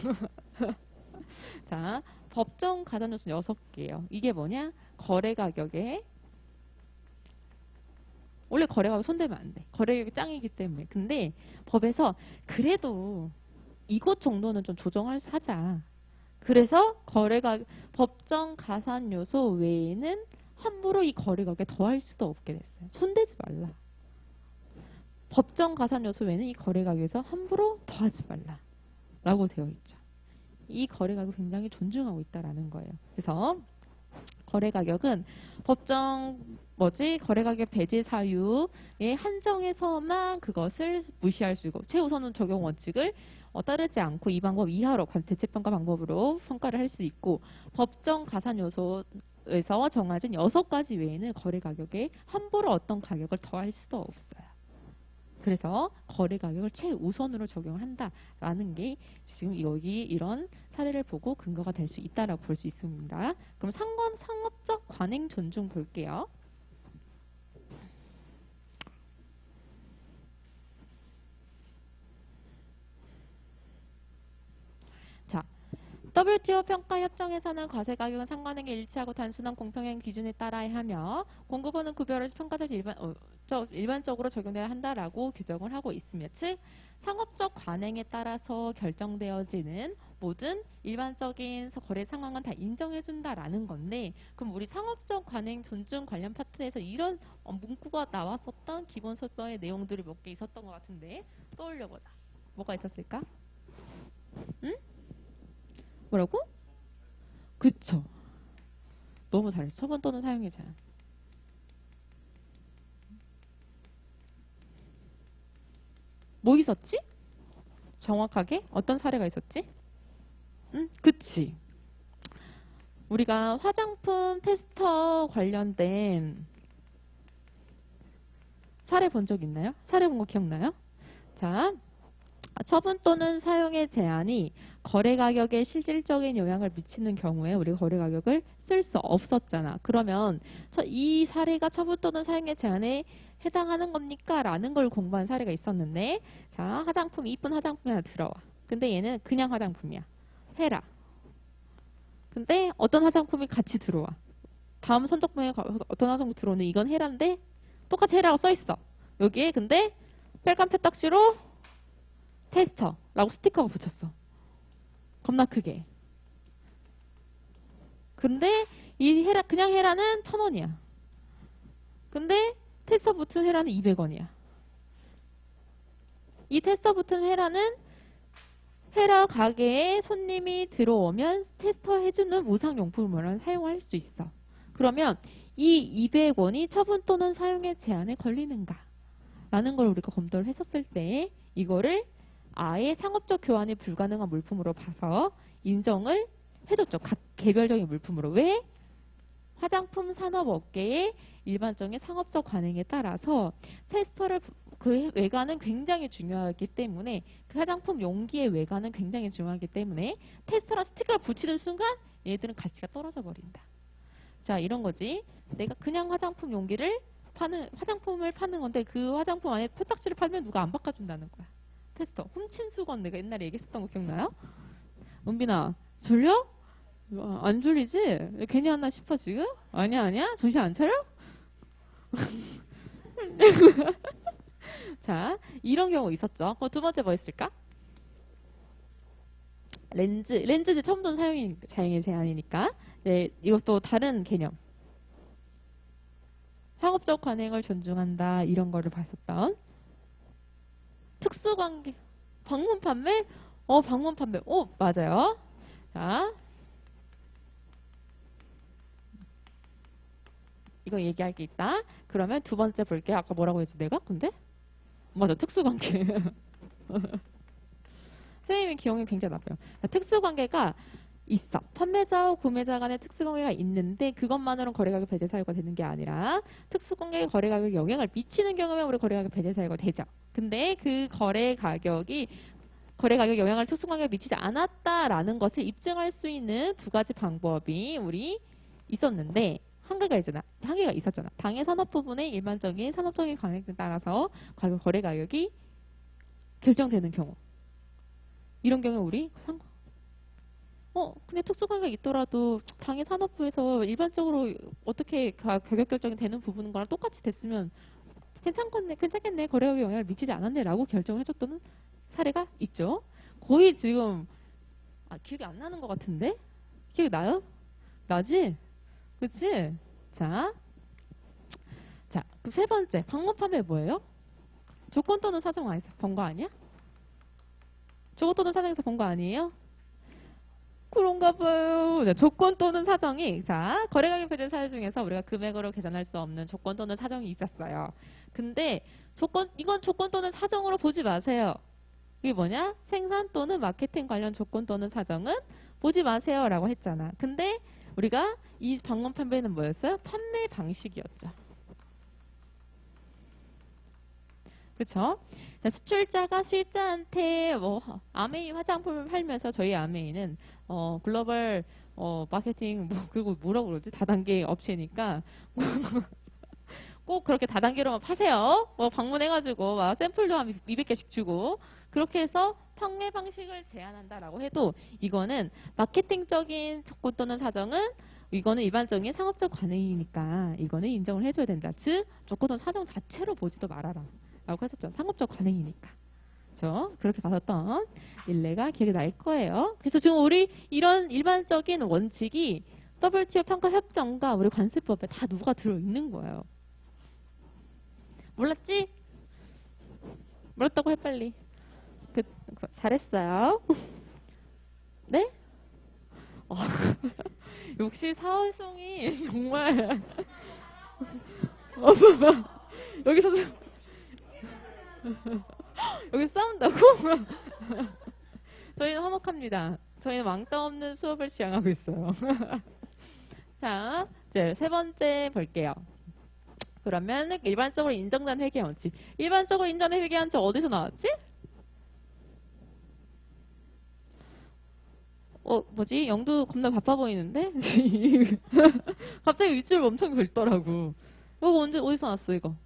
자, 법정 가산 요소 6개예요. 이게 뭐냐? 거래가격에 원래 거래가격 손대면 안 돼. 거래가격이 짱이기 때문에. 근데 법에서 그래도 이것 정도는 좀 조정하자. 그래서 법정 가산 요소 외에는 함부로 이 거래가격에 더할 수도 없게 됐어요. 손대지 말라. 법정 가산 요소 외에는 이 거래가격에서 함부로 더하지 말라. 라고 되어 있죠. 이 거래가격을 굉장히 존중하고 있다라는 거예요. 그래서 거래가격은 거래가격 배제 사유에 한정해서만 그것을 무시할 수 있고 최우선 적용 원칙을 따르지 않고 이 방법 이하로 대체평가 방법으로 평가를 할 수 있고 법정 가산 요소에서 정해진 6가지 외에는 거래가격에 함부로 어떤 가격을 더할 수도 없어요. 그래서 거래가격을 최우선으로 적용을 한다라는 게 지금 여기 이런 사례를 보고 근거가 될 수 있다라고 볼 수 있습니다. 그럼 상업적 관행 존중 볼게요. 자, WTO 평가 협정에서는 과세 가격은 상관행위 일치하고 단순한 공평행 기준에 따라야 하며 공급원은 구별해서 평가사실 일반적으로 적용돼야 한다라고 규정을 하고 있으며 즉 상업적 관행에 따라서 결정되어지는 모든 일반적인 거래 상황은 다 인정해준다라는 건데 그럼 우리 상업적 관행 존중 관련 파트에서 이런 문구가 나왔었던 기본서의 내용들이 몇 개 있었던 것 같은데 떠올려보자. 뭐가 있었을까? 응? 뭐라고? 그쵸. 너무 잘했어. 처분 또는 사용의 제한. 뭐 있었지? 정확하게? 어떤 사례가 있었지? 응? 그치. 우리가 화장품 테스터 관련된 사례 본 적 있나요? 사례 본 거 기억나요? 자, 처분 또는 사용의 제한이 거래 가격에 실질적인 영향을 미치는 경우에 우리가 거래 가격을 쓸 수 없었잖아. 그러면 이 사례가 처분 또는 사용의 제한에 해당하는 겁니까? 라는 걸 공부한 사례가 있었는데 자, 이쁜 화장품이 하나 들어와. 근데 얘는 그냥 화장품이야. 해라. 근데 어떤 화장품이 같이 들어와. 다음 선적분에 어떤 화장품 들어오는 이건 해라인데 똑같이 해라고 써있어. 여기에 근데 빨간 페딱지로 테스터라고 스티커가 붙였어. 겁나 크게. 근데 그냥 헤라는 1,000원이야. 근데 테스터 붙은 헤라는 200원이야. 이 테스터 붙은 헤라는 헤라 가게에 손님이 들어오면 테스터 해주는 무상용품으로 사용할 수 있어. 그러면 이 200원이 처분 또는 사용의 제한에 걸리는가? 라는 걸 우리가 검토를 했었을 때 이거를 아예 상업적 교환이 불가능한 물품으로 봐서 인정을 해줬죠. 각 개별적인 물품으로. 왜? 화장품 산업업계의 일반적인 상업적 관행에 따라서 테스터를 그 외관은 굉장히 중요하기 때문에 그 화장품 용기의 외관은 굉장히 중요하기 때문에 테스터랑 스티커를 붙이는 순간 얘들은 가치가 떨어져 버린다. 자, 이런 거지. 내가 그냥 화장품 용기를 화장품을 파는 건데 그 화장품 안에 표딱지를 팔면 누가 안 바꿔준다는 거야. 테스터. 훔친 수건 내가 옛날에 얘기했었던 거 기억나요? 은빈아, 졸려? 안 졸리지? 왜 괜히 왔나 싶어 지금? 아니야? 정신 안 차려? 자, 이런 경우 있었죠. 그럼 두 번째 뭐 있을까? 렌즈 처음 본 사용의 제한이니까. 네, 이것도 다른 개념. 상업적 관행을 존중한다. 이런 거를 봤었던. 특수관계. 방문 판매? 방문 판매. 맞아요. 자, 이거 얘기할 게 있다. 그러면 두 번째 볼게요. 아까 뭐라고 했지 내가? 근데? 맞아, 특수관계. 선생님이 기억이 굉장히 나빠요. 특수관계가 있어. 판매자와 구매자 간의 특수관계가 있는데 그것만으로는 거래가격 배제 사유가 되는 게 아니라 특수관계의 거래가격에 영향을 미치는 경우면 우리 거래가격 배제 사유가 되죠. 근데 그 거래가격 영향을 특수관계에 미치지 않았다라는 것을 입증할 수 있는 두 가지 방법이 우리 있었는데 한계가 있었잖아. 당해 산업 부분의 일반적인 산업적인 관행에 따라서 거래 가격이 결정되는 경우. 이런 경우에 우리 근데 특수관계가 있더라도 당해 산업부에서 일반적으로 어떻게 가격 결정이 되는 부분인 거랑 똑같이 됐으면 괜찮겠네. 거래 가격에 영향을 미치지 않았네라고 결정을 해줬던 사례가 있죠. 거의 지금 기억이 안 나는 것 같은데? 기억이 나요? 나지? 그치? 자, 그 세 번째 방문 판매 뭐예요? 조건 또는 사정 안에서 본 거 아니야? 조건 또는 사정에서 본 거 아니에요? 그런가 봐요. 네, 조건 또는 사정이 거래가격 배제 사유 중에서 우리가 금액으로 계산할 수 없는 조건 또는 사정이 있었어요. 근데 이건 조건 또는 사정으로 보지 마세요. 이게 뭐냐? 생산 또는 마케팅 관련 조건 또는 사정은 보지 마세요 라고 했잖아. 근데 우리가 이 방문 판매는 뭐였어요? 판매 방식이었죠. 그쵸? 자, 수출자가 수입자한테 아메이 화장품을 팔면서 저희 아메이는 글로벌 마케팅 그리고 뭐라고 그러지? 다단계 업체니까 꼭 그렇게 다단계로만 파세요. 방문해가지고 샘플도 한 200개씩 주고 그렇게 해서 판매 방식을 제한한다라고 해도 이거는 마케팅적인 조건 또는 사정은 이거는 일반적인 상업적 관행이니까 이거는 인정을 해줘야 된다. 즉 조건 또는 사정 자체로 보지도 말아라. 라고 했었죠. 상업적 관행이니까. 그렇게 봤었던 일례가 기억이 날 거예요. 그래서 지금 우리 이런 일반적인 원칙이 WTO 평가 협정과 우리 관세법에 다 누가 들어있는 거예요. 몰랐지? 몰랐다고 해 빨리. 잘했어요. 네? 역시 사회성이 정말 여기서 여기 싸운다고? 저희는 화목합니다. 저희는 왕따 없는 수업을 지향하고 있어요. 자, 이제 세 번째 볼게요. 그러면 일반적으로 인정된 회계 원칙. 일반적으로 인정된 회계 원칙 어디서 나왔지? 뭐지? 영도 겁나 바빠 보이는데? 갑자기 윗줄 엄청 긁더라고. 이거 어디서 나왔어, 이거?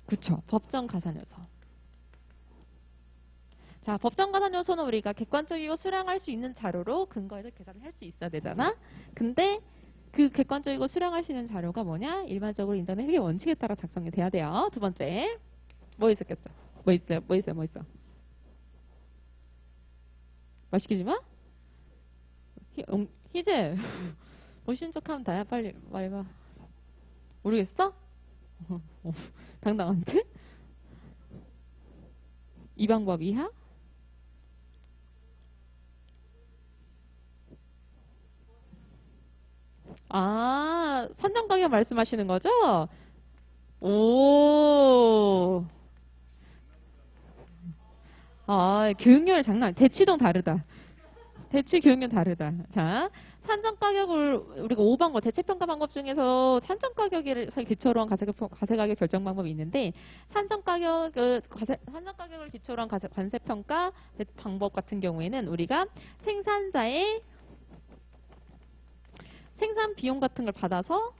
그쵸. 법정 가산 요소. 자, 법정 가산 요소는 우리가 객관적이고 수량할 수 있는 자료로 근거해서 계산을 할 수 있어야 되잖아. 근데 그 객관적이고 수량할 수 있는 자료가 뭐냐? 일반적으로 인정된 회계 원칙에 따라 작성이 돼야 돼요. 두 번째. 뭐 있었겠죠? 뭐 있어요? 말 시키지 마? 희재, 멋있는 척 하면 다야. 빨리 말해봐. 모르겠어? 당당한데? 이 방법이야? 아, 산정 가격 말씀하시는 거죠? 오. 아, 교육열 장난 아니야. 대치동 다르다. 대치 교육열 다르다. 자, 산정 가격을 우리가 5방법, 대체평가 방법 중에서 산정 가격을 기초로 한 과세 가격 결정 방법이 있는데 산정 가격을 기초로 한 관세 평가 방법 같은 경우에는 우리가 생산자의 생산 비용 같은 걸 받아서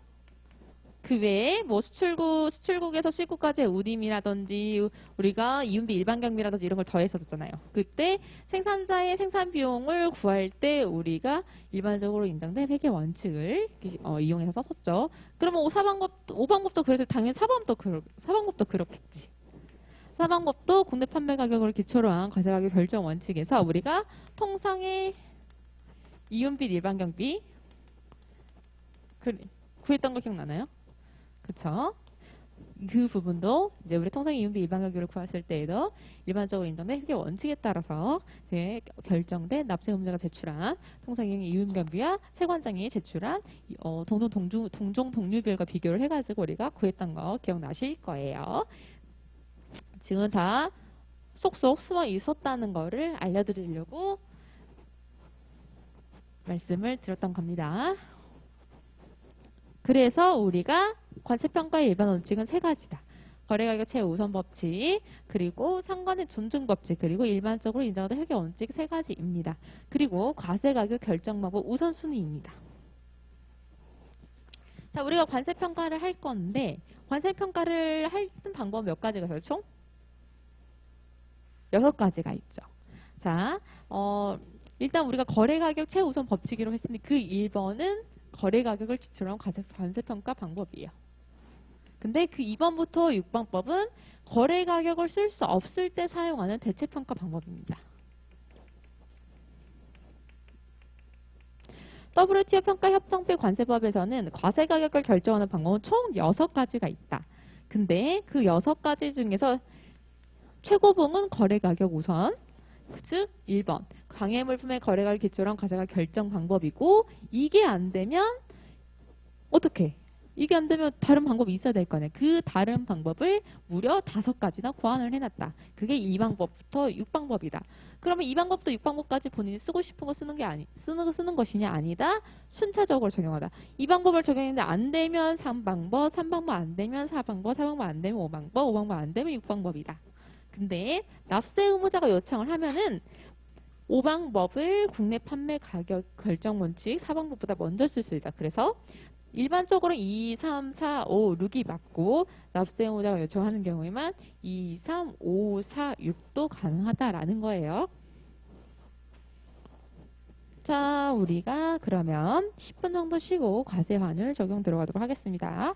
그 외에 뭐 수출국에서 수입국까지의 운임이라든지 우리가 이윤비 일반 경비라든지 이런 걸 더해서 줬잖아요. 그때 생산자의 생산 비용을 구할 때 우리가 일반적으로 인정된 회계 원칙을 이용해서 썼었죠. 그러면 5방법도 그래서 당연히 4방법도 그렇겠지. 4방법도 국내 판매 가격을 기초로 한 과세 가격 결정 원칙에서 우리가 통상의 이윤비 일반 경비 구했던 거 기억나나요? 그쵸? 그 부분도 이제 우리 통상 이윤비 일반 가격을 구했을 때에도 일반적으로 인정된 회계 원칙에 따라서 결정된 납세 의무자가 제출한 통상 이윤 경비와 세관장이 제출한 동종 동류별과 비교를 해가지고 우리가 구했던 거 기억나실 거예요. 지금 다 쏙쏙 숨어 있었다는 거를 알려드리려고 말씀을 드렸던 겁니다. 그래서 우리가 관세평가의 일반 원칙은 세 가지다. 거래가격 최우선 법칙, 그리고 상관의 존중 법칙, 그리고 일반적으로 인정된 회계 원칙 세 가지입니다. 그리고 과세가격 결정 방법 우선순위입니다. 자, 우리가 관세평가를 할 건데 관세평가를 할 방법 몇 가지가 있어요? 총 6가지가 있죠. 자, 일단 우리가 거래가격 최우선 법칙이라고 했으니 그 1번은 거래 가격을 기초로 한 관세평가 방법이에요. 근데 그 2번부터 6번법은 거래 가격을 쓸 수 없을 때 사용하는 대체평가 방법입니다. WTO 평가협정비 관세법에서는 과세 가격을 결정하는 방법은 총 6가지가 있다. 근데 그 6가지 중에서 최고봉은 거래 가격 우선, 즉 1번 강해 물품의 거래가를 기초로 한 과세가 결정 방법이고 이게 안 되면 어떻게? 이게 안 되면 다른 방법이 있어야 될 거네. 그 다른 방법을 무려 5가지나 고안을 해놨다. 그게 2방법부터 6방법이다. 그러면 2방법부터 6방법까지 본인이 쓰고 싶은 거 쓰는 게 쓰는 것이냐 아니다. 순차적으로 적용하다. 2방법을 적용했는데 안 되면 3방법, 3방법 안 되면 4방법, 4방법 안 되면 5방법, 5방법 안 되면 6방법이다. 근데 납세 의무자가 요청을 하면은 5방법을 국내 판매 가격 결정 원칙 4방법보다 먼저 쓸 수 있다. 그래서 일반적으로 2, 3, 4, 5, 6이 맞고 납세 의무자가 요청하는 경우에만 2, 3, 5, 4, 6도 가능하다라는 거예요. 자, 우리가 그러면 10분 정도 쉬고 과세 환율 적용 들어가도록 하겠습니다.